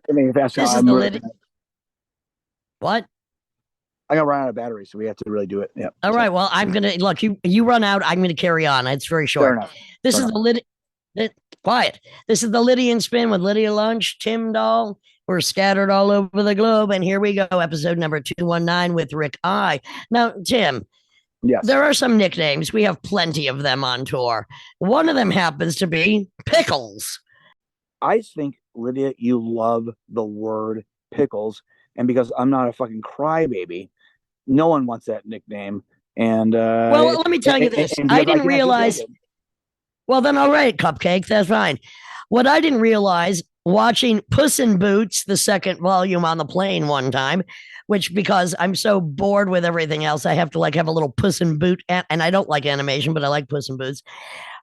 I mean, fast. This is the lit. What? I'm gonna run out of battery, so we have to really do it. Yeah. All So right. Well, I'm gonna look. You run out. I'm gonna carry on. It's very fair short. enough. This Fair is enough. the lit. Quiet. This is the Lydian spin with Lydia Lunch, Tim Dahl. We're scattered all over the globe, and here we go. Episode number 219 with Rick I. Now, Tim, Yes. there are some nicknames. We have plenty of them on tour. One of them happens to be Pickles. I think, Lydia, you love the word pickles, and because I'm not a fucking crybaby, no one wants that nickname. And Well, let me tell you this. and I because I didn't can actually take realize. it. Well, then, all right, Cupcake, that's fine. What I didn't realize watching Puss in Boots, the second volume on the plane one time, which because I'm so bored with everything else, I have to like have a little Puss in Boot, and I don't like animation, but I like Puss in Boots.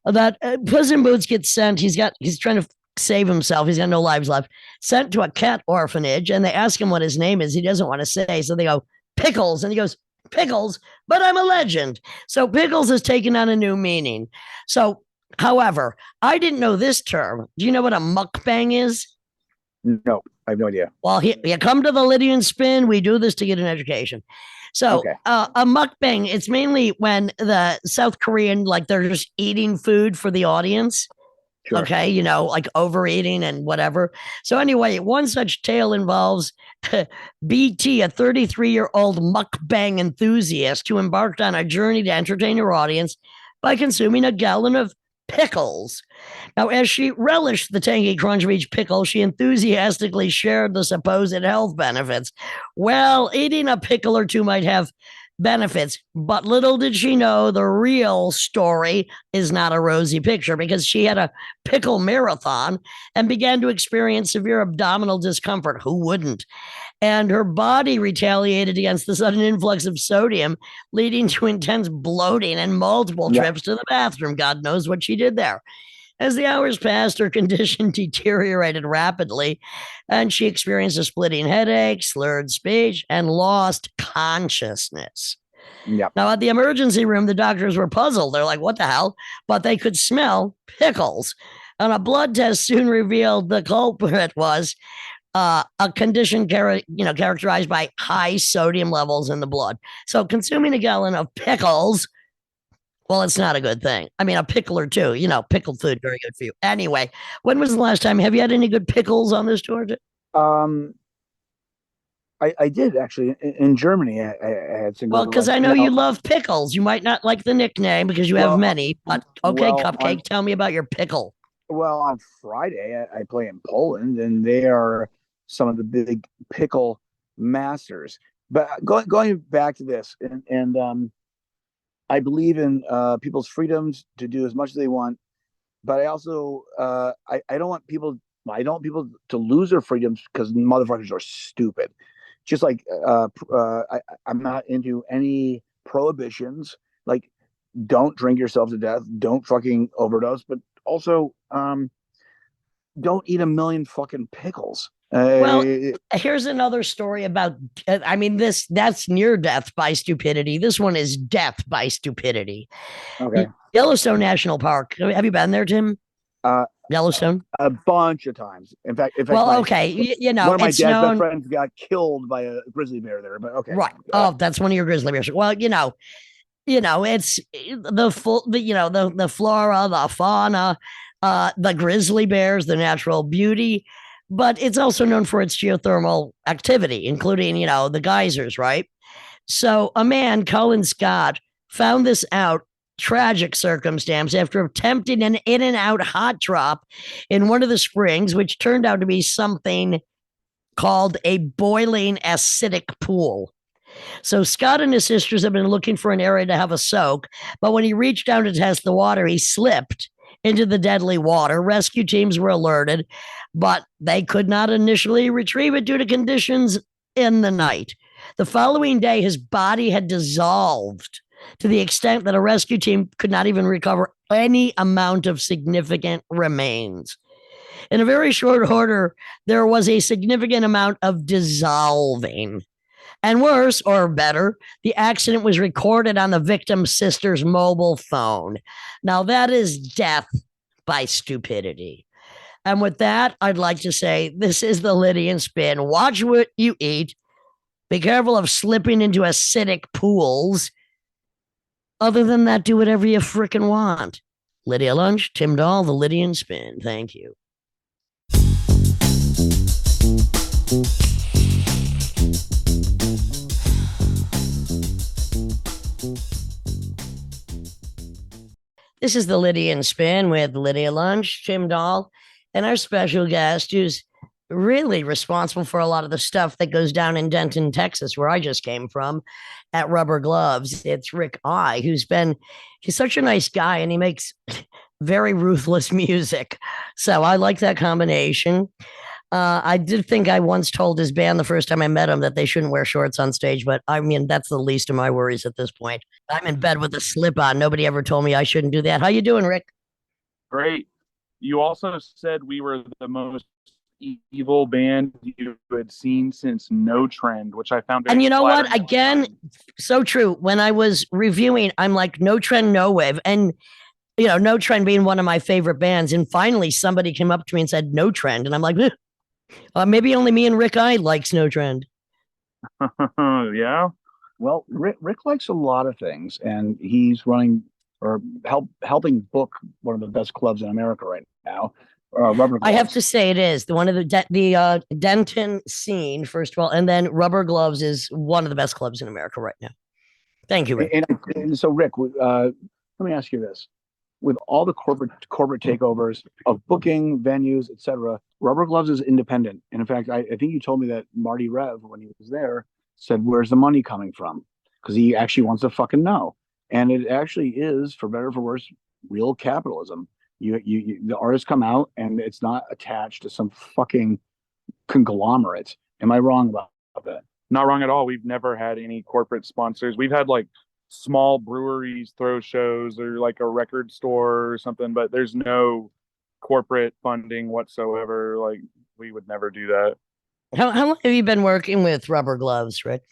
That Puss in Boots gets sent. He's trying to save himself. He's got no lives left. Sent to a cat orphanage, and they ask him what his name is. He doesn't want to say, so they go Pickles, and he goes Pickles, but I'm a legend. So Pickles has taken on a new meaning. So, however, I didn't know this term. Do you know what a mukbang is? No, I have no idea. Well, you come to the Lydian spin. We do this to get an education. So, Okay. a mukbang, it's mainly when the South Korean, like they're just eating food for the audience. Sure. Okay, like overeating and whatever. So, anyway, one such tale involves BT, a 33-year-old mukbang enthusiast who embarked on a journey to entertain her audience by consuming a gallon of pickles. Now, as she relished the tangy crunch of each pickle, she enthusiastically shared the supposed health benefits. Well, eating a pickle or two might have benefits, but little did she know the real story is not a rosy picture because she had a pickle marathon and began to experience severe abdominal discomfort. Who wouldn't? And her body retaliated against the sudden influx of sodium, leading to intense bloating and multiple Yeah. trips to the bathroom. God knows what she did there. As the hours passed, her condition deteriorated rapidly, and she experienced a splitting headache, slurred speech, and lost consciousness. Yeah. Now, at the emergency room, the doctors were puzzled. They're like, what the hell? But they could smell pickles. And a blood test soon revealed the culprit was a condition characterized by high sodium levels in the blood. So consuming a gallon of pickles, well, it's not a good thing. I mean, a pickle or two, pickled food, very good for you. Anyway, when was the last time? Have you had any good pickles on this tour? Um, I did actually in Germany. I had some Well, good because ones. I know Now, you love pickles. You might not like the nickname because you have well, many, but okay, well, Cupcake, tell me about your pickle. on Friday I play in Poland, and they are some of the big pickle masters. But going back to this, and I believe in people's freedoms to do as much as they want, but I also I don't want people. I don't want people to lose their freedoms because motherfuckers are stupid. Just like I'm not into any prohibitions. Like, don't drink yourself to death. Don't fucking overdose. But also, don't eat a million fucking pickles. Well, here's another story about, I mean, that's near death by stupidity. This one is death by stupidity. Okay. Yellowstone National Park. Have you been there, Tim? Uh, Yellowstone? a bunch of times. In fact, Well, okay. one of my It's dad's best known. friends got killed by a grizzly bear there. But okay. Right. Oh, that's one of your grizzly bears. Well, it's the full, the flora, the fauna, the grizzly bears, the natural beauty, but it's also known for its geothermal activity, including, the geysers, right? So a man, Colin Scott, found this out, tragic circumstance, after attempting an in and out hot drop in one of the springs, which turned out to be something called a boiling acidic pool. So Scott and his sisters have been looking for an area to have a soak, but when he reached down to test the water, he slipped into the deadly water. Rescue teams were alerted, but they could not initially retrieve it due to conditions in the night. The following day, his body had dissolved to the extent that a rescue team could not even recover any amount of significant remains. In a very short order, there was a significant amount of dissolving. And worse, or better, the accident was recorded on the victim's sister's mobile phone. Now, that is death by stupidity. And with that, I'd like to say this is the Lydian Spin. Watch what you eat. Be careful of slipping into acidic pools. Other than that, do whatever you frickin' want. Lydia Lunch, Tim Dahl, the Lydian Spin. Thank you. This is the Lydian Spin with Lydia Lunch, Tim Dahl, and our special guest who's really responsible for a lot of the stuff that goes down in Denton, Texas, where I just came from at Rubber Gloves. It's Rick I, he's such a nice guy and he makes very ruthless music. So I like that combination. I did think I once told his band the first time I met him that they shouldn't wear shorts on stage, but I mean, that's the least of my worries at this point. I'm in bed with a slip on. Nobody ever told me I shouldn't do that. How you doing, Rick? Great. You also said we were the most evil band you had seen since No Trend, which I found very And you know what? flattering. Again, so true. When I was reviewing, I'm like, No Trend, No Wave. And, you know, No Trend being one of my favorite bands. And finally, somebody came up to me and said, No Trend. And I'm like, maybe only me and Rick I likes No Trend. Yeah. Well, Rick likes a lot of things, and he's running or helping book one of the best clubs in America right now. Rubber Gloves. I have to say it is the one of the Denton scene, first of all, and then Rubber Gloves is one of the best clubs in America right now. Thank you, Rick. And so, Rick, let me ask you this: with all the corporate takeovers of booking venues, etc., Rubber Gloves is independent. And in fact, I think you told me that Marty Rev, when he was there, said, "Where's the money coming from?" Because he actually wants to fucking know. And it actually is, for better or for worse, real capitalism. The artists come out and it's not attached to some fucking conglomerate. Am I wrong about that? Not wrong at all. We've never had any corporate sponsors. We've had like small breweries throw shows or like a record store or something, but there's no corporate funding whatsoever. Like we would never do that. How long have you been working with Rubber Gloves, Rick?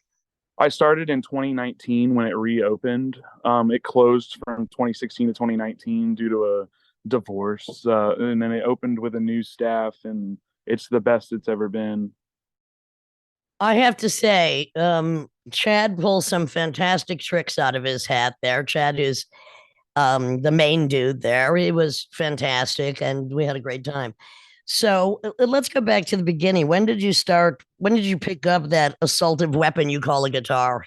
I started in 2019 when it reopened. It closed from 2016 to 2019 due to a divorce, and then it opened with a new staff, and it's the best it's ever been. I have to say, Chad pulls some fantastic tricks out of his hat there. Chad is the main dude there. He was fantastic, and we had a great time. So let's go back to the beginning. When did you start? When did you pick up that assaultive weapon you call a guitar?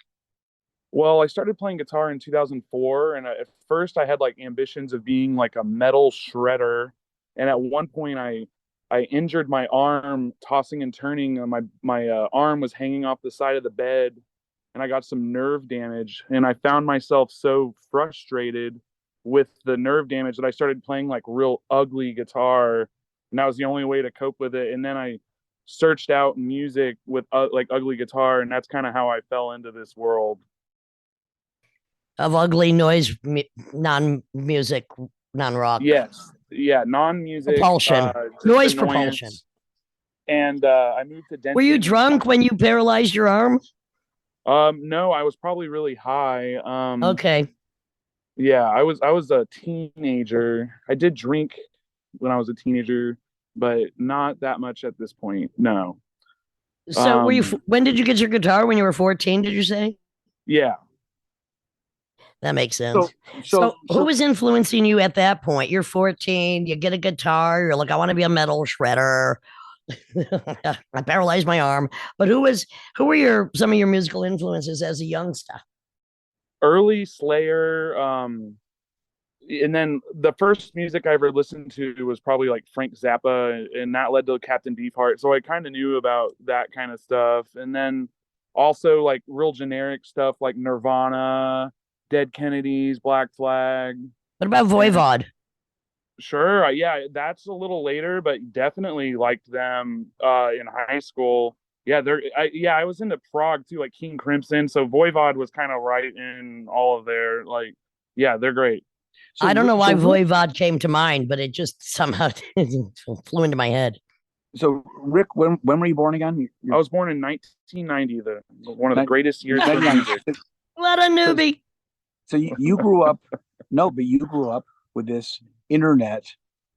Well, I started playing guitar in 2004, and at first I had like ambitions of being like a metal shredder. And at one point, I injured my arm tossing and turning. My arm was hanging off the side of the bed, and I got some nerve damage. And I found myself so frustrated with the nerve damage that I started playing like real ugly guitar, and that was the only way to cope with it. And then I searched out music with like ugly guitar, and that's kind of how I fell into this world Of ugly noise, non-music, non-rock. Yes, yeah, non-music propulsion, noise propulsion. And I moved to Denton. Were you drunk when you paralyzed your arm? No, I was probably really high. Okay. Yeah, I was a teenager. I did drink when I was a teenager, but not that much at this point. No. So were you? When did you get your guitar? When you were 14? Did you say? Yeah. That makes sense. So who was influencing you at that point? You're 14, you get a guitar, you're like, I want to be a metal shredder. I paralyzed my arm. But who were some of your musical influences as a youngster? Early Slayer, and then the first music I ever listened to was probably like Frank Zappa, and that led to Captain Beefheart. So I kind of knew about that kind of stuff. And then also like real generic stuff like Nirvana, Dead Kennedys, Black Flag. What about Voivod? Sure, yeah, that's a little later, but definitely liked them in high school. Yeah, I was into prog too, like King Crimson. So Voivod was kind of right in all of their like, yeah, they're great. So, I don't know why Voivod came to mind, but it just somehow flew into my head. So, Rick, when were you born again? I was born in 1990, one of the greatest years for music. What a newbie. So you grew up, no, but you grew up with this internet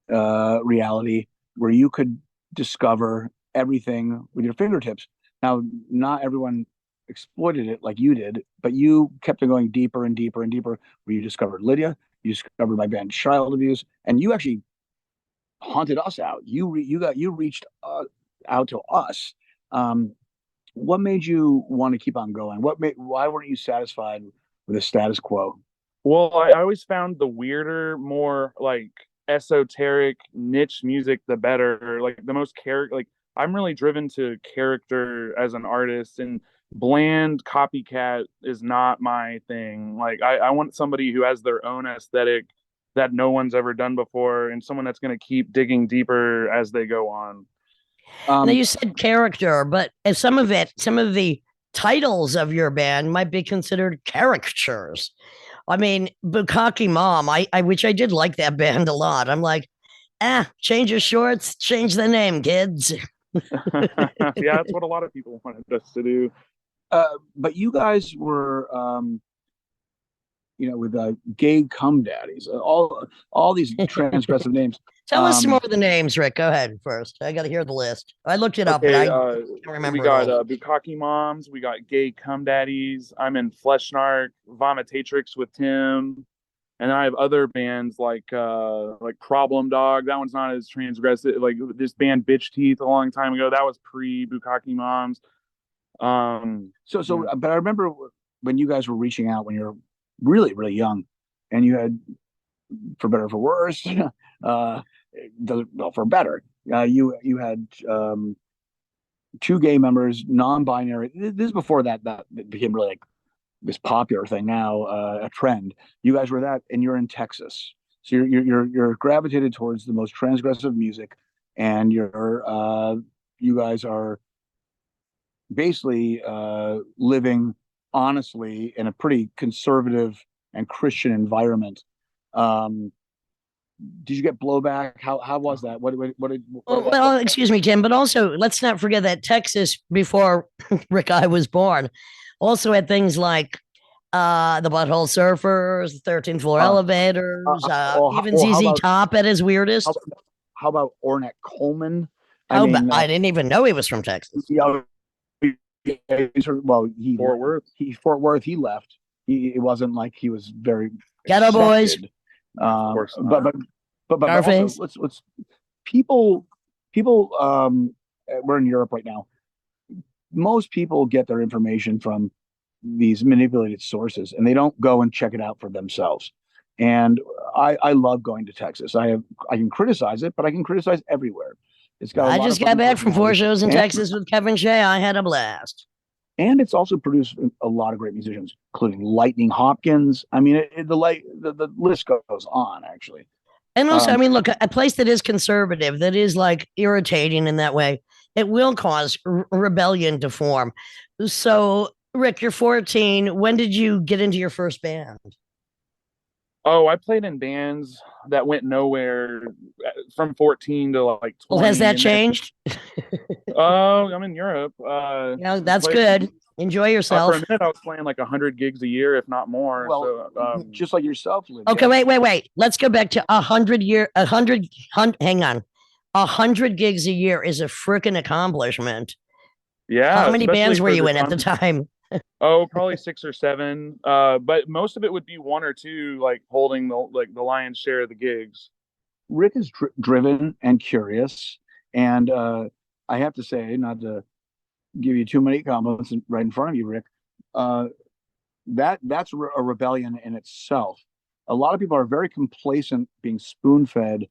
reality where you could discover everything with your fingertips. Now, not everyone exploited it like you did, but you kept on going deeper and deeper and deeper. Where you discovered Lydia, you discovered my band Child Abuse, and you actually hunted us out. You reached out to us. What made you want to keep on going? Why weren't you satisfied with the status quo? Well, I always found the weirder, more like esoteric niche music, the better. Like the most character. Like I'm really driven to character as an artist, and bland copycat is not my thing. Like I want somebody who has their own aesthetic that no one's ever done before, and someone that's going to keep digging deeper as they go on. Now you said character, but some of the titles of your band might be considered caricatures. I mean, Bukkake Mom, which I did like that band a lot. I'm like, change your shorts, change the name, kids. Yeah, that's what a lot of people wanted us to do. But you guys were, with gay cum daddies, all these transgressive names. Tell us more of the names, Rick. Go ahead first. I got to hear the list. I looked it up, but I can't remember. We got Bukkake Moms. We got Gay Cum Daddies. I'm in Flesh Narc, Vomitatrix with Tim, and then I have other bands like Problem Dog. That one's not as transgressive. Like this band Bitch Teeth a long time ago. That was pre Bukkake Moms. But I remember when you guys were reaching out when you're really, really young, and you had, for better or for worse, for better, you had two gay members, non-binary. This is before that became really like this popular thing now, a trend. You guys were that, and you're in Texas, so you're gravitated towards the most transgressive music, and you guys are basically living honestly in a pretty conservative and Christian environment. Did you get blowback? How was that? Well, excuse me, Tim, but also let's not forget that Texas, before Rick I was born, also had things like the Butthole Surfers, 13th Floor Elevators, even ZZ Top at his weirdest. How about Ornette Coleman? I didn't even know he was from Texas. Well, Fort Worth. Fort Worth. He left. It wasn't like he was very Ghetto Boys. Of course, but also, let's people. We're in Europe right now. Most people get their information from these manipulated sources, and they don't go and check it out for themselves. And I love going to Texas. I can criticize it, but I can criticize everywhere. I just got back from 4 shows in Texas with Kevin Shea. I had a blast. And it's also produced a lot of great musicians, including Lightning Hopkins. I mean, the list goes on, actually. And also, I mean, look, a place that is conservative, that is like irritating in that way, it will cause rebellion to form. So, Rick, you're 14. When did you get into your first band? Oh, I played in bands that went nowhere from 14 to like 20. Well, has that changed? Oh, I'm in Europe. That's good. Enjoy yourself. For a minute, I was playing like 100 gigs a year, if not more. Well, so, just like yourself, Lydia. Okay, wait. Let's go back to 100 hang on. 100 gigs a year is a freaking accomplishment. Yeah. How many bands were you in at the time? Oh, probably 6 or 7. But most of it would be 1 or 2, like holding the lion's share of the gigs. Rick is driven and curious, and I have to say, not to give you too many compliments right in front of you, Rick, that's a rebellion in itself. A lot of people are very complacent, being spoon-fed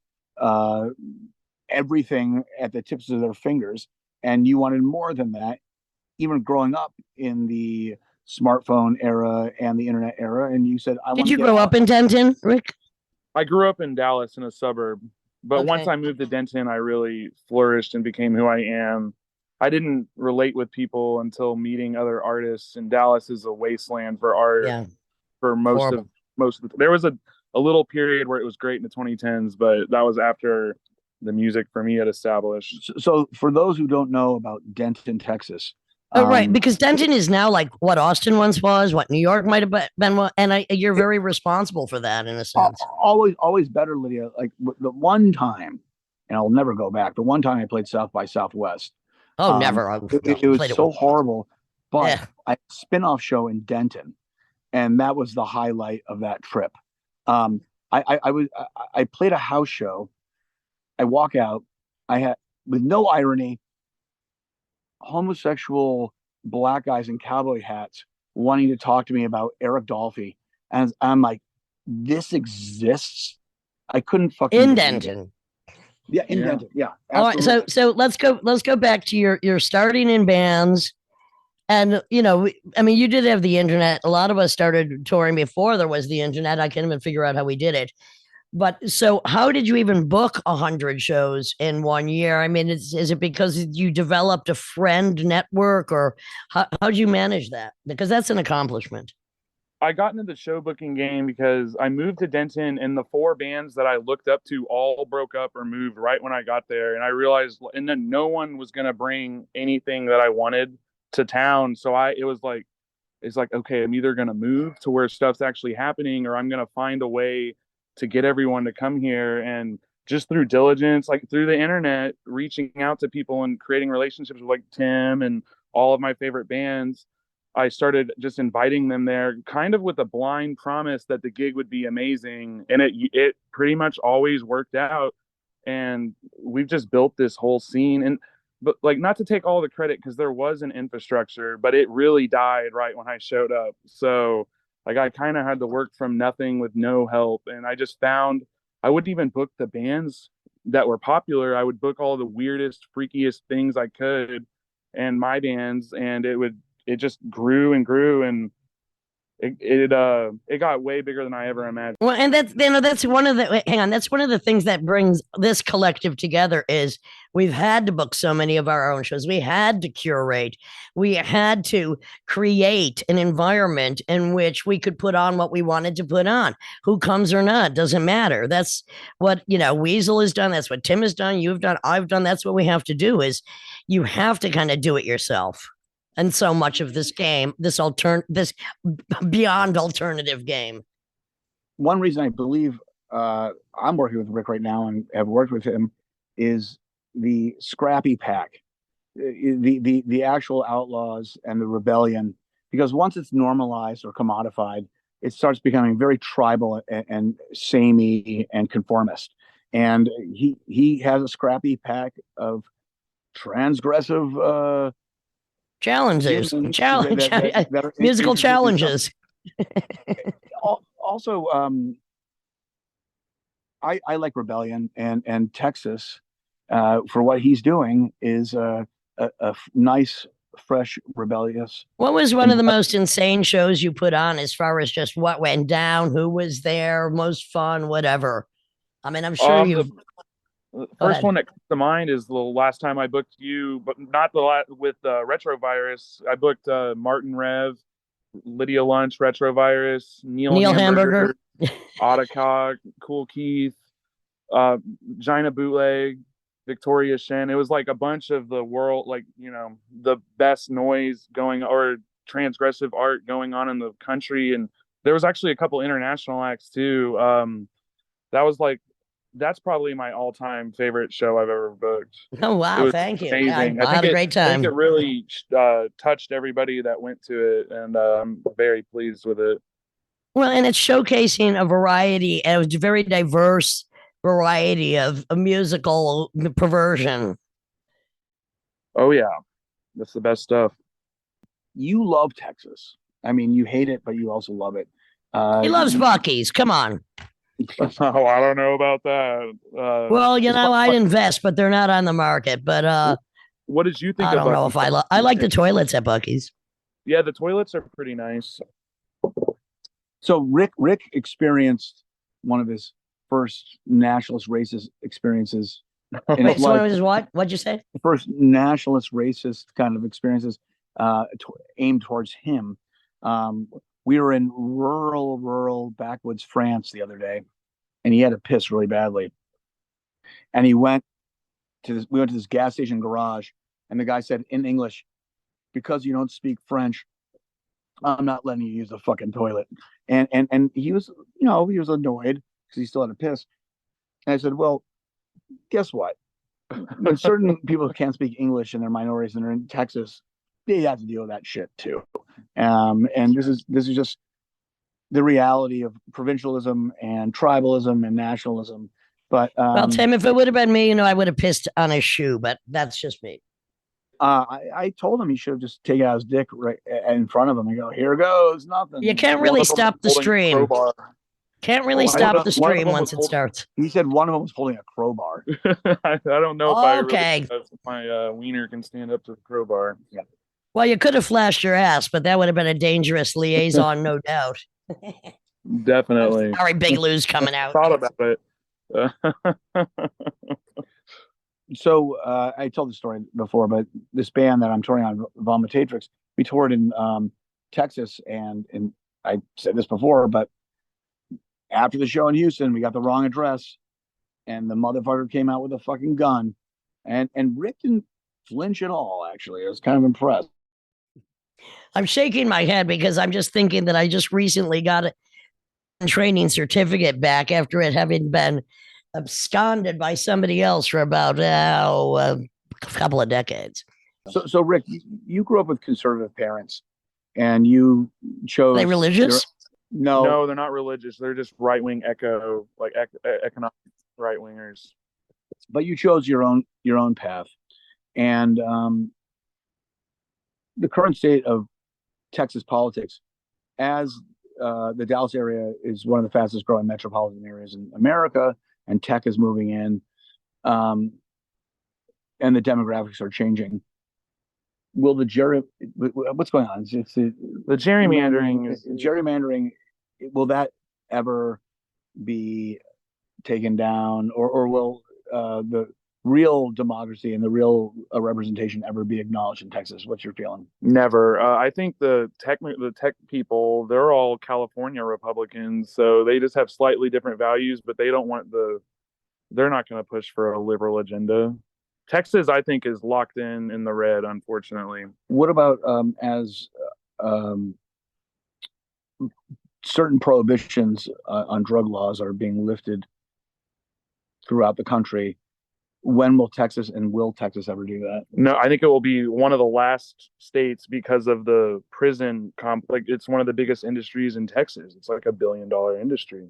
everything at the tips of their fingers, and you wanted more than that. Even growing up in the smartphone era and the internet era, and you said, Did you grow up in Denton, Rick? I grew up in Dallas in a suburb, but once I moved to Denton, I really flourished and became who I am. I didn't relate with people until meeting other artists, and Dallas is a wasteland for art. Yeah. For most of there was a little period where it was great in the 2010s, but that was after the music for me had established. So for those who don't know about Denton, Texas. Right, because Denton is now like what Austin once was, what New York might have been, and you're very responsible for that in a sense. Always better, Lydia. Like the one time, and I'll never go back. But one time I played South by Southwest. Oh, never. It was so horrible, but Yeah. I spin-off show in Denton, and that was the highlight of that trip. I played a house show. I walk out. I had, with no irony, homosexual black guys in cowboy hats wanting to talk to me about Eric Dolphy, and I'm like, this exists. I couldn't fucking In believe Denton. it. Yeah, in Denton. Yeah. All right, so let's go back to your starting in bands. And I mean, you did have the internet. A lot of us started touring before there was the internet. I can't even figure out how we did it. But so, how did you even book 100 shows in 1 year? I mean, is it because you developed a friend network, or how'd you manage that? Because that's an accomplishment. I got into the show booking game because I moved to Denton, and the 4 bands that I looked up to all broke up or moved right when I got there. And I realized, and then no one was going to bring anything that I wanted to town. So it's like, okay, I'm either going to move to where stuff's actually happening, or I'm going to find a way to get everyone to come here. And just through diligence, like through the internet, reaching out to people and creating relationships with like Tim and all of my favorite bands, I started just inviting them there, kind of with a blind promise that the gig would be amazing. And it pretty much always worked out. And we've just built this whole scene. And but like, not to take all the credit, because there was an infrastructure, but it really died right when I showed up. So like, I kind of had to work from nothing with no help. And I just found I wouldn't even book the bands that were popular. I would book all the weirdest, freakiest things I could, and my bands, and it just grew and grew, and it got way bigger than I ever imagined. Well, and that's one of the hang on, that's one of the things that brings this collective together is we've had to book so many of our own shows. We had to curate. We had to create an environment in which we could put on what we wanted to put on. Who comes or not doesn't matter. That's what Weasel has done. That's what Tim has done. You've done. I've done. That's what we have to do. Is you have to kind of do it yourself. And so much of this game, this beyond alternative game. One reason I believe I'm working with Rick right now and have worked with him is the Scrappy Pack, the actual Outlaws and the Rebellion. Because once it's normalized or commodified, it starts becoming very tribal and samey and conformist. And he has a Scrappy Pack of transgressive challenges, musical challenges. Also, I like Rebellion, and Texas for what he's doing is a nice, fresh, rebellious. What was one of the most insane shows you put on, as far as just what went down, who was there, most fun, whatever? I mean, I'm sure you. The first one that comes to mind is the last time I booked you, but not with Retrovirus. I booked Martin Rev, Lydia Lunch, Retrovirus, Neil Hamburger, Otacog, Cool Keith, Gyna Bootleg, Victoria Shen. It was like a bunch of the world, like, the best noise going, or transgressive art going on in the country. And there was actually a couple international acts too. That's probably my all-time favorite show I've ever booked. Oh, wow. Thank you. Amazing. I had a great time. I think it really touched everybody that went to it, and I'm very pleased with it. Well, and it's showcasing a variety, a very diverse variety of musical perversion. Oh, yeah. That's the best stuff. You love Texas. I mean, you hate it, but you also love it. He loves Buc-ee's. Come on. Oh, I don't know about that. Well, I'd invest, but they're not on the market. But what did you think? I don't know if I like the toilets at Buc-ee's. Yeah, the toilets are pretty nice. So Rick experienced one of his first nationalist racist experiences. Wait, so it was what? What'd you say? The first nationalist racist kind of experiences aimed towards him. We were in rural backwoods France the other day, and he had to piss really badly. And we went to this gas station garage, and the guy said in English, "Because you don't speak French, I'm not letting you use the fucking toilet." And he was, he was annoyed because he still had to piss. And I said, "Well, guess what? When certain people can't speak English and they're minorities and they're in Texas, they have to deal with that shit too. And this is just the reality of provincialism and tribalism and nationalism. But Well, Tim, if it would have been me, I would have pissed on his shoe, but that's just me. I told him he should have just taken out his dick right in front of him and go, here goes nothing. You can't really stop the stream. Can't really stop the stream once it starts. He said one of them was holding a crowbar. I don't know if my wiener can stand up to the crowbar. Yeah. Well, you could have flashed your ass, but that would have been a dangerous liaison, no doubt. Definitely. Sorry, Big Lou's coming out. Thought about it. So I told the story before, but this band that I'm touring on, Vomitatrix, we toured in Texas, and I said this before, but after the show in Houston, we got the wrong address, and the motherfucker came out with a fucking gun, and Rick didn't flinch at all. Actually, I was kind of impressed. I'm shaking my head because I'm just thinking that I just recently got a training certificate back after it having been absconded by somebody else for about a couple of decades. So Rick, you grew up with conservative parents, and you chose. Are they religious? No, they're not religious. They're just right-wing economic right-wingers. But you chose your own path, and the current state of Texas politics, as the Dallas area is one of the fastest growing metropolitan areas in America, and tech is moving in, and the demographics are changing. Will what's going on? It's the gerrymandering. Gerrymandering. Will that ever be taken down, or will the real democracy and the real representation ever be acknowledged in Texas? What's your feeling? Never. I think the tech people, they're all California Republicans, so they just have slightly different values, but they don't want they're not going to push for a liberal agenda. Texas, I think, is locked in the red, unfortunately. What about as certain prohibitions on drug laws are being lifted throughout the country? When will Texas ever do that? No, I think it will be one of the last states because of the prison complex. It's one of the biggest industries in Texas. It's like $1 billion industry.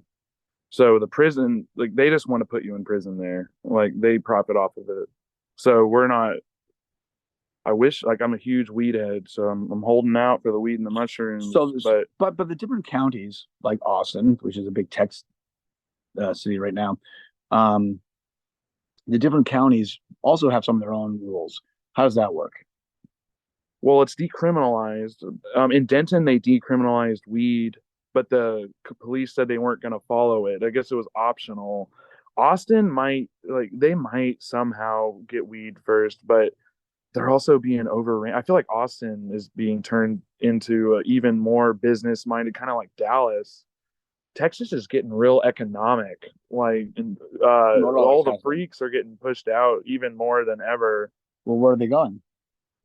So the prison, like, they just want to put you in prison there. Like, they profit off of it. So we're not. I wish, like, I'm a huge weed head, so I'm holding out for the weed and the mushrooms. So, but the different counties, like Austin, which is a big tech city right now, the different counties also have some of their own rules. How does that work? Well, it's decriminalized. In Denton, they decriminalized weed, but the police said they weren't going to follow it. I guess it was optional. Austin might somehow get weed first, but they're also being overran. I feel like Austin is being turned into even more business-minded, kind of like Dallas. Texas is getting real economic. Like, all the freaks are getting pushed out even more than ever. Well, where are they going?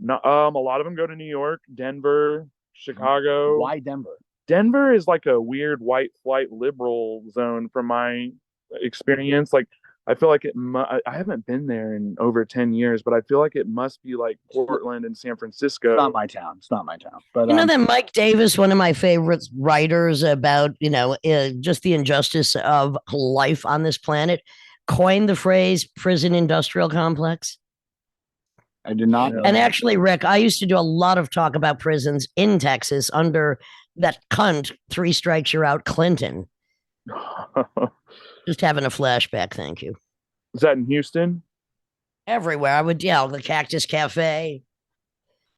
No, a lot of them go to New York, Denver, Chicago. Why Denver? Denver is like a weird white flight liberal zone from my experience. Like, I feel like I haven't been there in over 10 years, but I feel like it must be like Portland and San Francisco. It's not my town. But that Mike Davis, one of my favorite writers about, just the injustice of life on this planet, coined the phrase prison industrial complex. I did not know. And actually, Rick, I used to do a lot of talk about prisons in Texas under that cunt, 3 strikes you're out, Clinton. Just having a flashback. Thank you. Is that in Houston? Everywhere. I would, the Cactus Cafe,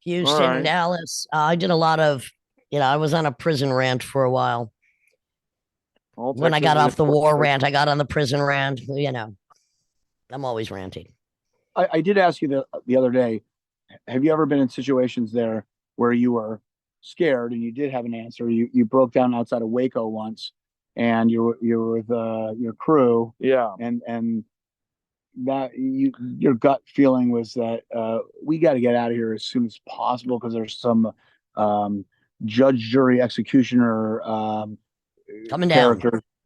Houston, right. Dallas. I did a lot of, I was on a prison rant for a while. When I got off the war rant, I got on the prison rant. I'm always ranting. I did ask you the other day, have you ever been in situations there where you were scared and you did have an answer? You broke down outside of Waco once, and you were with your crew, and that your gut feeling was that we got to get out of here as soon as possible because there's some judge, jury, executioner coming down.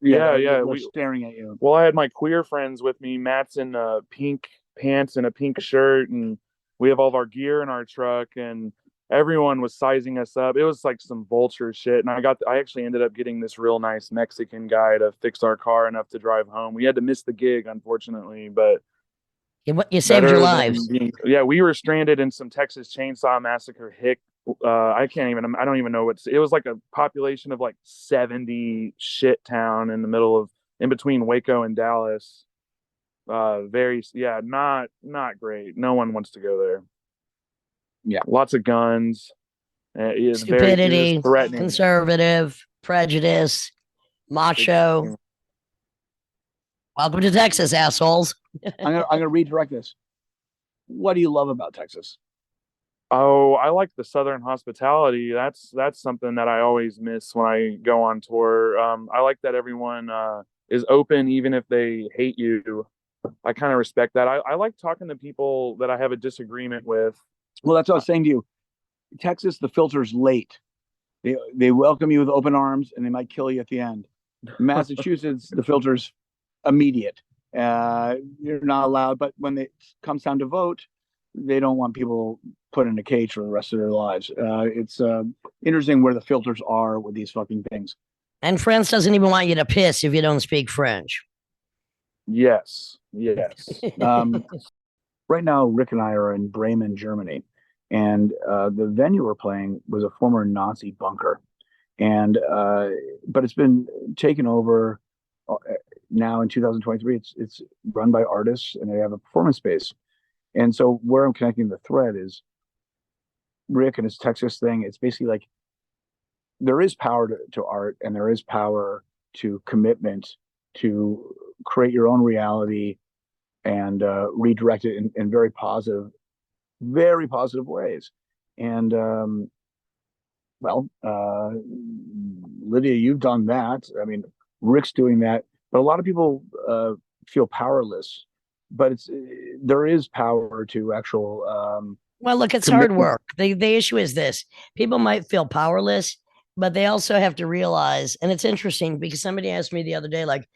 Yeah, they're staring at you. Well, I had my queer friends with me. Matt's in pink pants and a pink shirt, and we have all of our gear in our truck, and everyone was sizing us up. It was like some vulture shit, and I actually ended up getting this real nice Mexican guy to fix our car enough to drive home. We had to miss the gig, unfortunately, but You saved your better lives. yeah, we were stranded in some Texas Chainsaw Massacre hick. I don't even know it was like a population of like 70 shit town in the middle of, in between Waco and Dallas. Not great. No one wants to go there. Yeah. Lots of guns. It's Stupidity, very threatening. conservative, prejudice, macho. Welcome to Texas, assholes. I'm gonna redirect this. What do you love about Texas? Oh, I like the Southern hospitality. That's something that I always miss when I go on tour. I like that everyone is open, even if they hate you. I kind of respect that. I like talking to people that I have a disagreement with. Well, that's what I was saying to you. Texas, the filter's late. They welcome you with open arms, and they might kill you at the end. Massachusetts, the filter's immediate. You're not allowed, but when it comes time to vote, they don't want people put in a cage for the rest of their lives. It's interesting where the filters are with these fucking things. And France doesn't even want you to piss if you don't speak French. Yes. Right now, Rick and I are in Bremen, Germany, and the venue we're playing was a former Nazi bunker, and but it's been taken over now in 2023. It's run by artists, and they have a performance space. And so where I'm connecting the thread is Rick and his Texas thing. It's basically like there is power to art, and there is power to commitment to create your own reality and redirect it in very positive ways. And Lydia, you've done that. I mean, Rick's doing that, but a lot of people feel powerless. But there is power to actual. Well, look, it's hard work. The issue is this: people might feel powerless, but they also have to realize, and it's interesting because somebody asked me the other day, like,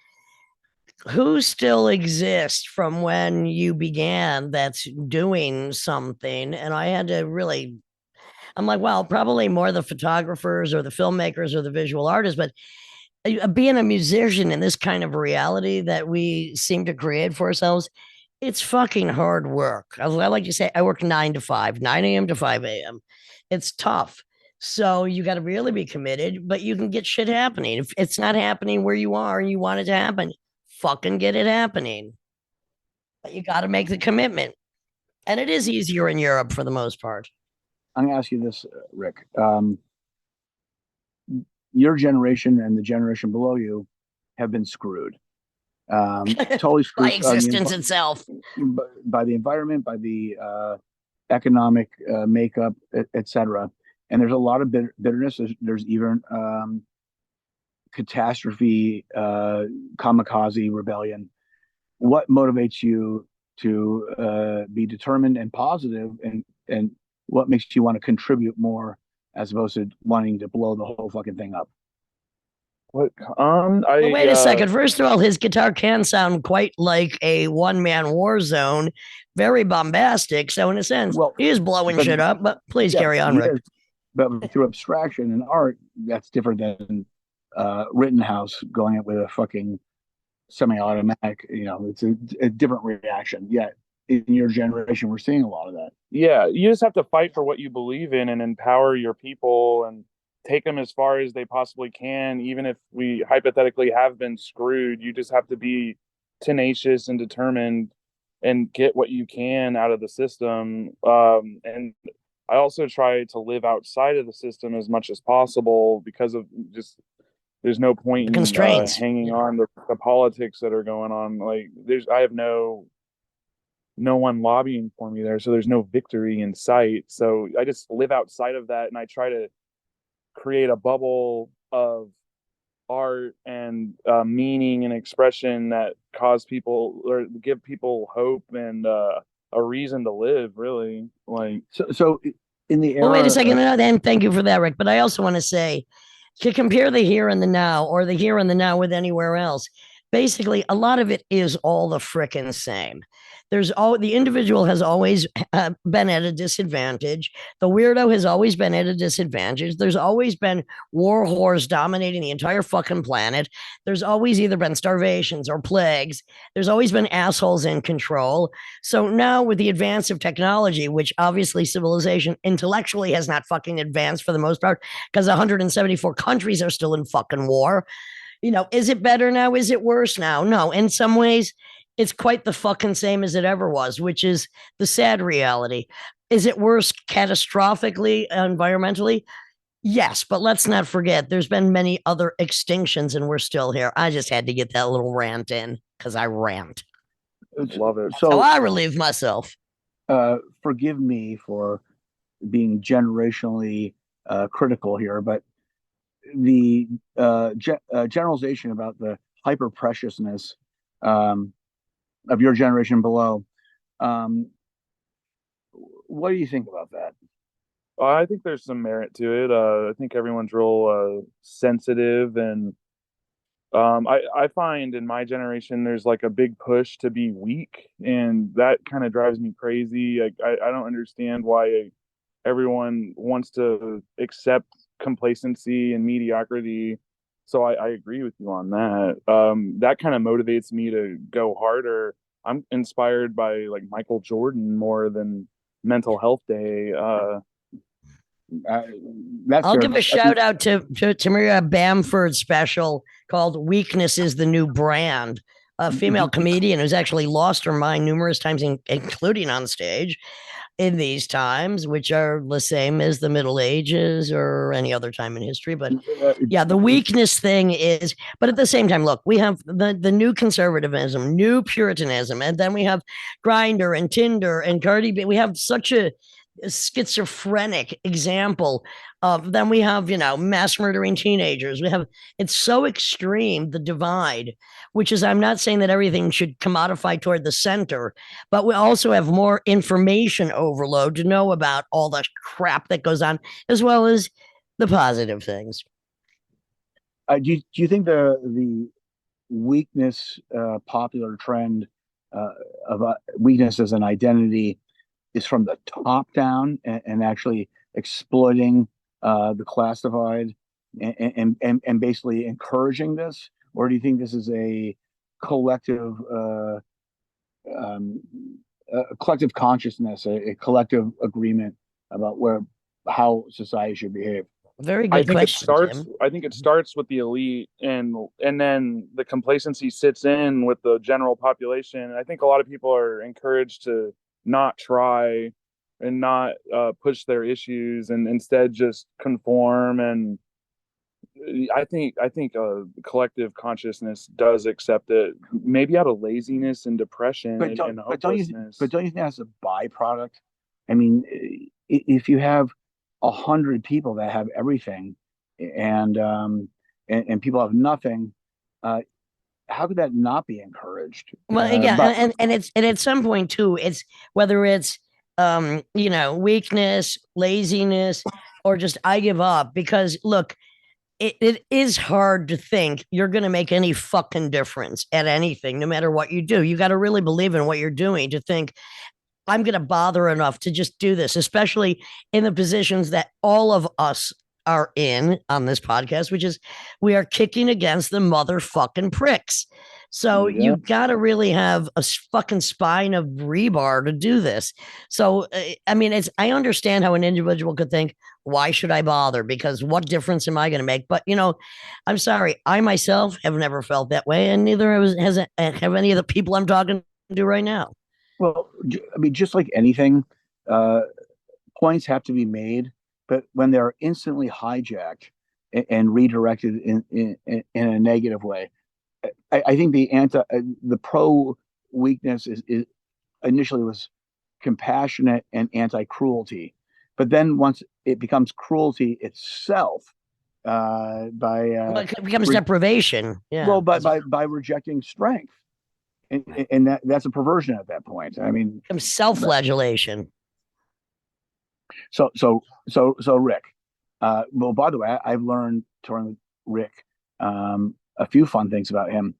who still exists from when you began that's doing something? And I had to really, I'm like, well, probably more the photographers or the filmmakers or the visual artists, but being a musician in this kind of reality that we seem to create for ourselves, it's fucking hard work. I like to say, I work 9 to 5, 9 a.m. to 5 a.m. It's tough. So you got to really be committed, but you can get shit happening. If it's not happening where you are and you want it to happen, fucking get it happening. But you got to make the commitment. And it is easier in Europe for the most part. I'm going to ask you this, Rick. Your generation and the generation below you have been screwed. Totally screwed by existence itself. By the environment, by the economic makeup, etc. And there's a lot of bitterness. There's even catastrophe, kamikaze rebellion. What motivates you to be determined and positive, and what makes you want to contribute more as opposed to wanting to blow the whole fucking thing up? Well, wait a second. First of all, his guitar can sound quite like a one-man war zone, very bombastic. So in a sense, he is blowing shit up, but please carry on, Rick. But through abstraction and art, that's different than Rittenhouse going it with a fucking semi-automatic. It's a different reaction. Yet in your generation, we're seeing a lot of that. Yeah, you just have to fight for what you believe in and empower your people and take them as far as they possibly can. Even if we hypothetically have been screwed, you just have to be tenacious and determined and get what you can out of the system. And I also try to live outside of the system as much as possible because of just there's no point in constraints hanging on to the politics that are going on. Like I have no one lobbying for me there, so there's no victory in sight. So I just live outside of that, and I try to create a bubble of art and meaning and expression that cause people or give people hope and a reason to live, really. Like so in the era. Well, wait a second, and thank you for that, Rick. But I also want to say, to compare the here and the now or the here and the now with anywhere else, basically a lot of it is all the frickin' same. The individual has always been at a disadvantage. The weirdo has always been at a disadvantage. There's always been war whores dominating the entire fucking planet. There's always either been starvations or plagues. There's always been assholes in control. So now with the advance of technology, which obviously civilization intellectually has not fucking advanced for the most part, because 174 countries are still in fucking war. Is it better now? Is it worse now? No. In some ways, it's quite the fucking same as it ever was, which is the sad reality. Is it worse catastrophically, environmentally? Yes, but let's not forget there's been many other extinctions and we're still here. I just had to get that little rant in because I rant. Love it. So I relieve myself. Forgive me for being generationally critical here, but the generalization about the hyper preciousness of your generation below. What do you think about that? I think there's some merit to it. I think everyone's real sensitive, and I find in my generation there's like a big push to be weak, and that kind of drives me crazy. I don't understand why everyone wants to accept complacency and mediocrity. So I agree with you on that. That kind of motivates me to go harder. I'm inspired by like Michael Jordan more than Mental Health Day. I'll give a shout out to Maria Bamford's special called "Weakness is the New Brand." A female comedian who's actually lost her mind numerous times, including on stage, in these times, which are the same as the Middle Ages or any other time in history. But yeah, the weakness thing is, but at the same time, look, we have the new conservatism, new Puritanism, and then we have Grindr and Tinder and Cardi B. We have such a schizophrenic example of then we have mass murdering teenagers. It's so extreme, the divide, which is, I'm not saying that everything should commodify toward the center, but we also have more information overload to know about all the crap that goes on, as well as the positive things. Do you think the weakness popular trend of weakness as an identity is from the top down and actually exploiting the class divide and basically encouraging this, or do you think this is a collective collective consciousness, a collective agreement about how society should behave? Very good question. I think it starts with the elite, and then the complacency sits in with the general population. I think a lot of people are encouraged to not try and not push their issues, and instead just conform. And I think collective consciousness does accept it, maybe out of laziness and depression and hopelessness. But don't you think that's a byproduct? I mean, if you have 100 people that have everything, and people have nothing, how could that not be encouraged? Well, yeah, and it's at some point too. It's whether it's weakness, laziness, or just I give up. Because look, it is hard to think you're going to make any fucking difference at anything, no matter what you do. You got to really believe in what you're doing to think I'm going to bother enough to just do this, especially in the positions that all of us are in on this podcast, which is we are kicking against the motherfucking pricks. So you got to really have a fucking spine of rebar to do this. So, I mean, I understand how an individual could think, why should I bother? Because what difference am I going to make? But, I'm sorry. I myself have never felt that way. And neither have any of the people I'm talking to right now. Well, I mean, just like anything, points have to be made, but when they're instantly hijacked and redirected in a negative way, I think the pro weakness is initially was compassionate and anti-cruelty, but then once it becomes cruelty itself, it becomes deprivation. Yeah. Well, by rejecting strength. And that's a perversion at that point. I mean, self-flagellation. So Rick, Well, by the way, I've learned touring with Rick a few fun things about him.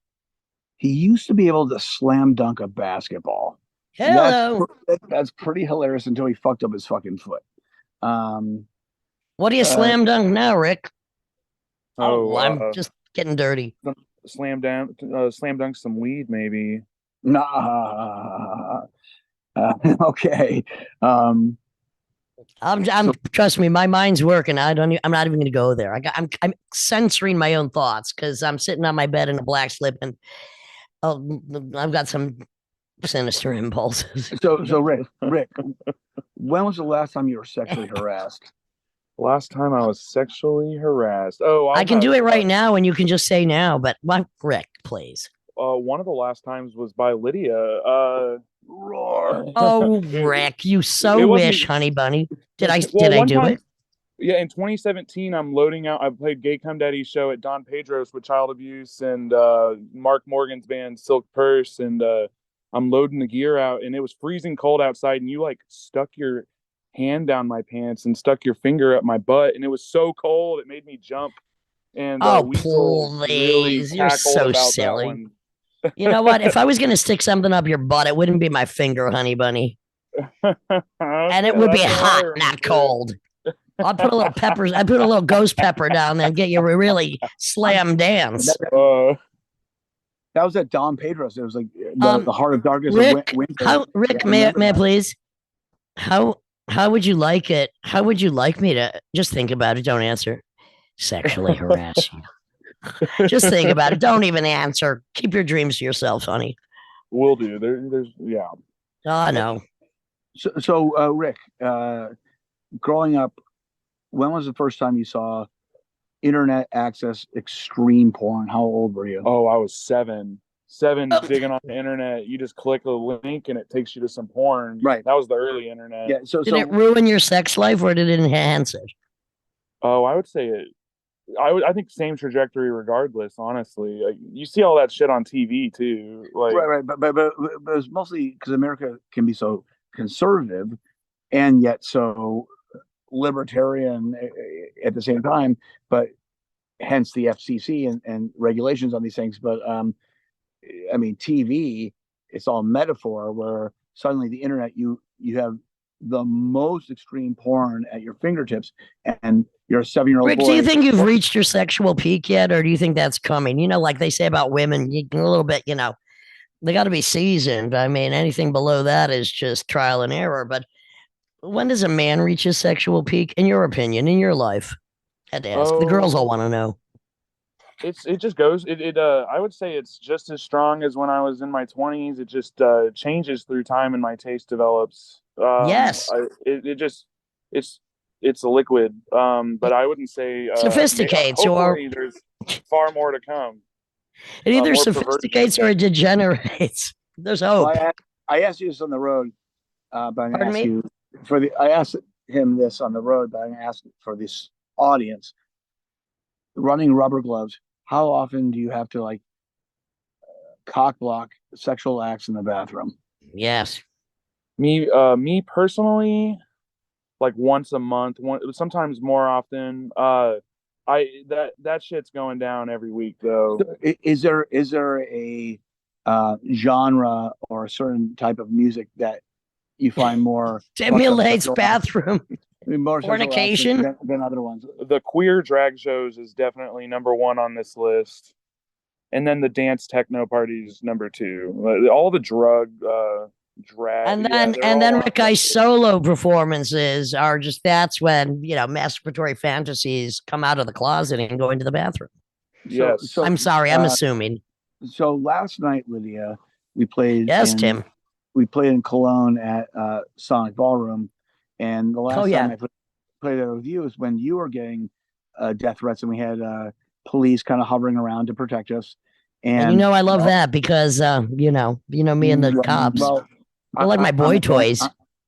He used to be able to slam dunk a basketball. Hello. That's pretty hilarious until he fucked up his fucking foot. What do you slam dunk now, Rick? Oh, I'm just getting dirty. Slam dunk some weed, maybe. Nah. Okay. Trust me, my mind's working. I'm not even going to go there. I'm censoring my own thoughts because I'm sitting on my bed in a black slip and I've got some sinister impulses. So Rick, when was the last time you were sexually harassed? Last time I was sexually harassed. Oh, I can do it right now, and you can just say now. But Rick, please. One of the last times was by Lydia. Roar. Oh, Rick, you so wish, honey bunny. Did I do it? Yeah, in 2017, I'm loading out. I played Gay Cum Daddies show at Don Pedro's with Child Abuse and Mark Morgan's band Silk Purse, and I'm loading the gear out, and it was freezing cold outside, and you like stuck your hand down my pants and stuck your finger up my butt, and it was so cold it made me jump. And please, really you're so silly. You know what? If I was gonna stick something up your butt, it wouldn't be my finger, honey bunny. And it would be hot, not cold. I'll put a little peppers. I put a little ghost pepper down there and get you really slam dance. That was at Don Pedro's. It was like the Heart of Darkness. Rick, Rick, may I please? How would you like it? How would you like me to just think about it? Don't answer. Sexually harass you. Just think about it. Don't even answer. Keep your dreams to yourself, honey. Will do. There's yeah. Oh no. So Rick, growing up, when was the first time you saw internet access extreme porn? How old were you? Oh, I was seven. Digging on the internet. You just click a link and it takes you to some porn. Right. That was the early internet. Yeah. Did it ruin your sex life or did it enhance it? Oh, I would say it. I think same trajectory regardless. Honestly, like, you see all that shit on TV too. Like right. But it's mostly because America can be so conservative and yet so libertarian at the same time. But hence the FCC and regulations on these things. But I mean, TV, it's all metaphor where suddenly the internet, you have the most extreme porn at your fingertips, and you're a 7-year-old Rick, boy. do you think you've reached your sexual peak yet, or do you think that's coming? You know, like they say about women, a little bit, they got to be seasoned. I mean, anything below that is just trial and error. But when does a man reach his sexual peak, in your opinion, in your life? I had to ask. The girls all want to know. It just goes. I would say it's just as strong as when I was in my 20s. It just changes through time and my taste develops. Yes. It's a liquid. But I wouldn't say sophisticates or there's far more to come. It either sophisticates or it degenerates. There's hope. Well, I asked you this on the road, but I'm Pardon me? I asked him this on the road, but I'm going to ask for this audience. Running rubber gloves, how often do you have to cock block sexual acts in the bathroom? Yes. Me personally, like once a month, sometimes more often. That shit's going down every week though. Is there a genre or a certain type of music that you find more stimulates bathroom more fornication than other ones? The queer drag shows is definitely number one on this list, and then the dance techno parties number two. All the drag, and then Rick Guy's solo performances are just that's when masturbatory fantasies come out of the closet and go into the bathroom. Yes. So, I'm sorry, I'm assuming. So last night, Lydia, we played. Yes, Tim. We played in Cologne at Sonic Ballroom, and the last time I played there with you is when you were getting death threats, and we had police kind of hovering around to protect us. And I love that because me and the cops. Well, they're like my boy toys.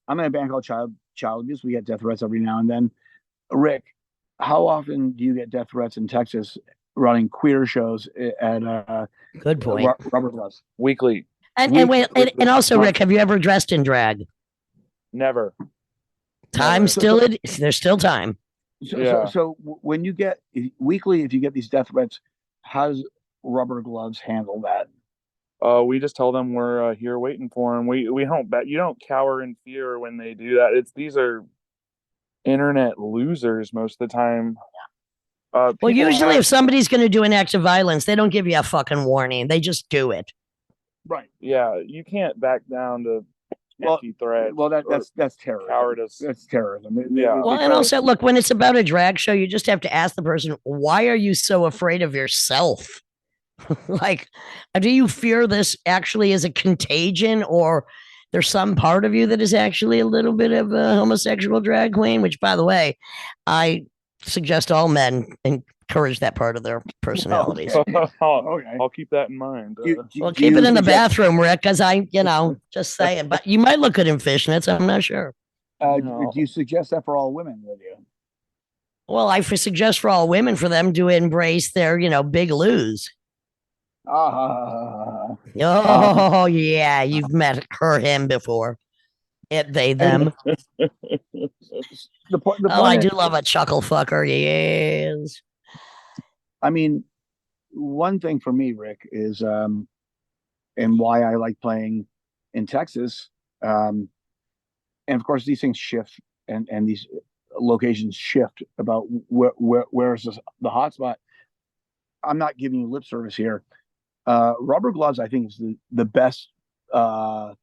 I'm in a band called Child Abuse. We get death threats every now and then. Rick, how often do you get death threats in Texas running queer shows at good point Rubber Gloves? Weekly. And also, Rick, have you ever dressed in drag? Never. There's still time. So when you get weekly, if you get these death threats, how does Rubber Gloves handle that? We just tell them we're here waiting for them. We don't bet. You don't cower in fear when they do that. These are internet losers most of the time. Well, usually if somebody's going to do an act of violence, they don't give you a fucking warning. They just do it. Right. Yeah, you can't back down to empty threats. Well, that's terrorism. Cowardice. That's terrorism. Yeah. Well, and also, look, when it's about a drag show, you just have to ask the person, why are you so afraid of yourself? Like, do you fear this actually is a contagion, or there's some part of you that is actually a little bit of a homosexual drag queen? Which, by the way, I suggest all men encourage that part of their personalities. Okay. I'll keep that in mind. Well, keep it in the bathroom, Rick, because just saying. But you might look good in fishnets. I'm not sure. Do you suggest that for all women, Lydia? Well, I suggest for all women for them to embrace their, big lose. Oh, yeah, you've met him before. They, them. The point I do love a chuckle fucker. Yes. I mean, one thing for me, Rick, is and why I like playing in Texas. And of course, these things shift, and these locations shift about where's the hot spot. I'm not giving you lip service here. Rubber Gloves, I think, is the best club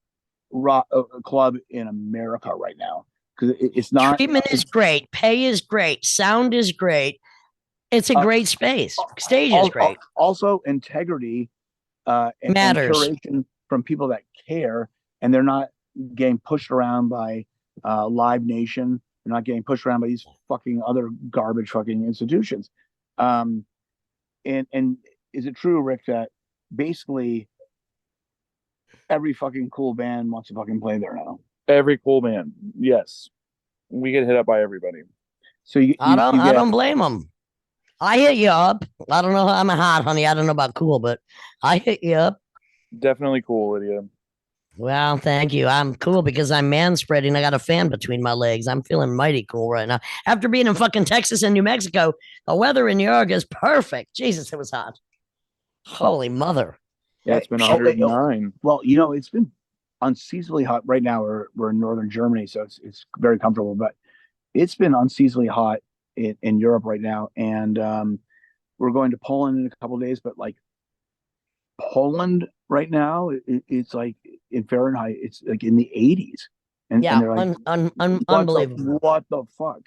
in America right now, because it's not. Treatment is great, pay is great, sound is great. It's a great space. Stage is great. Also, integrity matters. And curation from people that care, and they're not getting pushed around by Live Nation. They're not getting pushed around by these fucking other garbage fucking institutions. And is it true, Rick, that basically every fucking cool band wants to fucking play there now? Every cool band, yes. We get hit up by everybody. So I don't blame them. I hit you up. I don't know. I'm a hot honey. I don't know about cool, but I hit you up. Definitely cool, Lydia. Well, thank you. I'm cool because I'm man spreading. I got a fan between my legs. I'm feeling mighty cool right now. After being in fucking Texas and New Mexico, the weather in New York is perfect. Jesus, it was hot. Holy mother. Yeah, it's been 109. Well, it's been unseasonably hot right now. We're in northern Germany, so it's very comfortable, but it's been unseasonably hot in Europe right now. And we're going to Poland in a couple of days, but like Poland right now, it's like in Fahrenheit, it's like in the 80s. And they're like, unbelievable. What the fuck?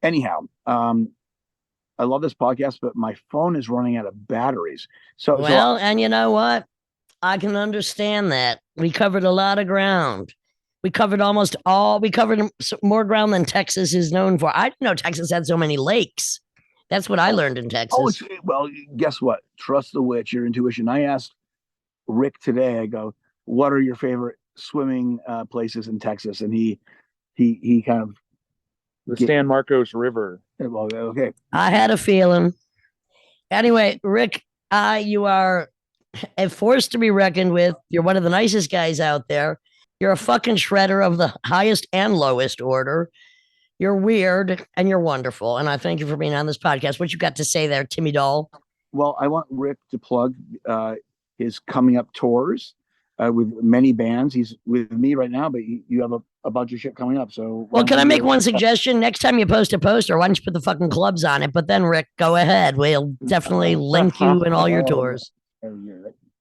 Anyhow, I love this podcast, but my phone is running out of batteries. And you know what? I can understand that. We covered a lot of ground. We covered more ground than Texas is known for. I didn't know Texas had so many lakes. That's what I learned in Texas. Well, guess what? Trust the witch, your intuition. I asked Rick today, I go, what are your favorite swimming places in Texas? And he kind of the San Marcos River. Well, okay. I had a feeling. Anyway, Rick, you are a force to be reckoned with. You're one of the nicest guys out there. You're a fucking shredder of the highest and lowest order. You're weird and you're wonderful. And I thank you for being on this podcast. What you got to say there, Timmy Doll? Well, I want Rick to plug his coming up tours with many bands. He's with me right now, but you have a bunch of shit coming up. So, well, can I make one suggestion? Next time you post a poster, why don't you put the fucking clubs on it? But then, Rick, go ahead. We'll definitely link you in all your tours.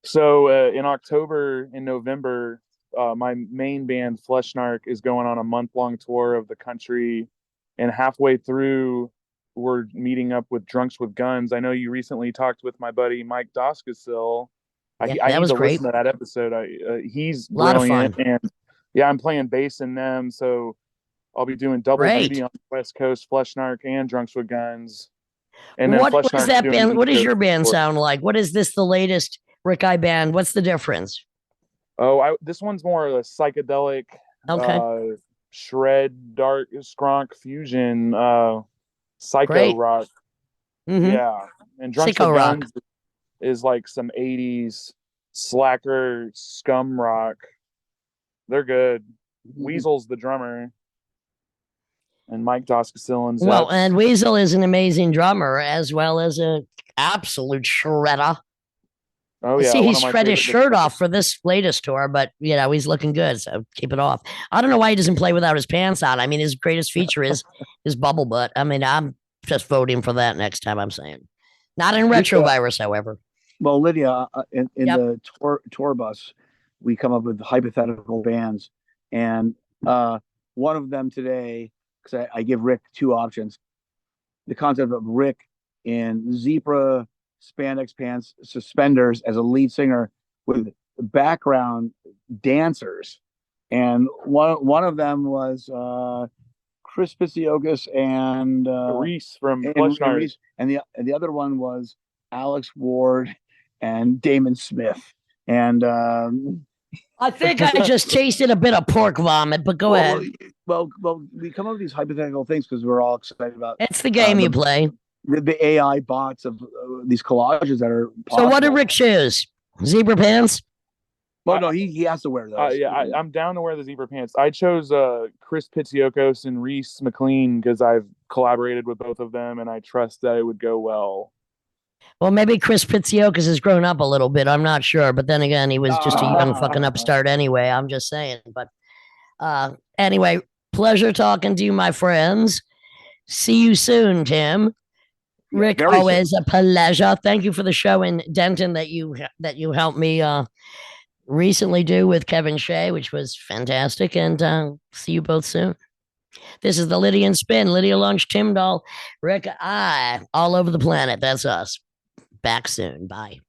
So in October and November, my main band, Flesh Narc, is going on a month-long tour of the country. And halfway through, we're meeting up with Drunks with Guns. I know you recently talked with my buddy Mike Doskasil. I need to listen to that episode. He's brilliant. And yeah, I'm playing bass in them. So I'll be doing double duty on the West Coast, Flesh Narc and Drunks with Guns. And then what is that band? What does your band sound like? What is this, the latest Rick I band? What's the difference? Oh, this one's more of a psychedelic, shred, dark, skronk fusion, psycho rock. Mm-hmm. Yeah. And Drunks with Guns is like some 80s slacker scum rock. They're good. Mm-hmm. Weasel's the drummer. and Mike Doskassil and Well, Zets. and Weasel is an amazing drummer as well as an absolute shredder. Oh I yeah, see one he of my shredded his favorite shirt off guitarists. for this latest tour, but he's looking good, so keep it off. I don't know why he doesn't play without his pants on. I mean, his greatest feature is his bubble butt. I mean, I'm just voting for that next time. I'm saying, not in retrovirus, however. Well, Lydia, in Yep. the tour bus, we come up with hypothetical bands, and one of them today, because I give Rick two options. The concept of Rick in zebra spandex pants, suspenders as a lead singer with background dancers, and one of them was Chris Pitsiokas Reese from and Flesh Reese, and the other one was Alex Ward and Damon Smith. And I think I just tasted a bit of pork vomit, but go ahead. well, we come up with these hypothetical things because we're all excited about It's the game you play. the AI bots of these collages that are possible. So what did Rick choose? Zebra pants? Well, no, he has to wear those. Yeah, I'm down to wear the zebra pants. I chose Chris Pitsiokos and Reese McLean because I've collaborated with both of them, and I trust that it would go well. Well, maybe Chris Pitsiokas has grown up a little bit. I'm not sure, but then again, he was just a young fucking upstart anyway. I'm just saying. But anyway, pleasure talking to you, my friends. See you soon, Tim. Rick, always a pleasure. Thank you for the show in Denton that you helped me recently do with Kevin Shea, which was fantastic. And see you both soon. This is the Lydian Spin, Lydia Lunch, Tim Dahl, Rick, all over the planet. That's us. Back soon. Bye.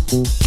Bye.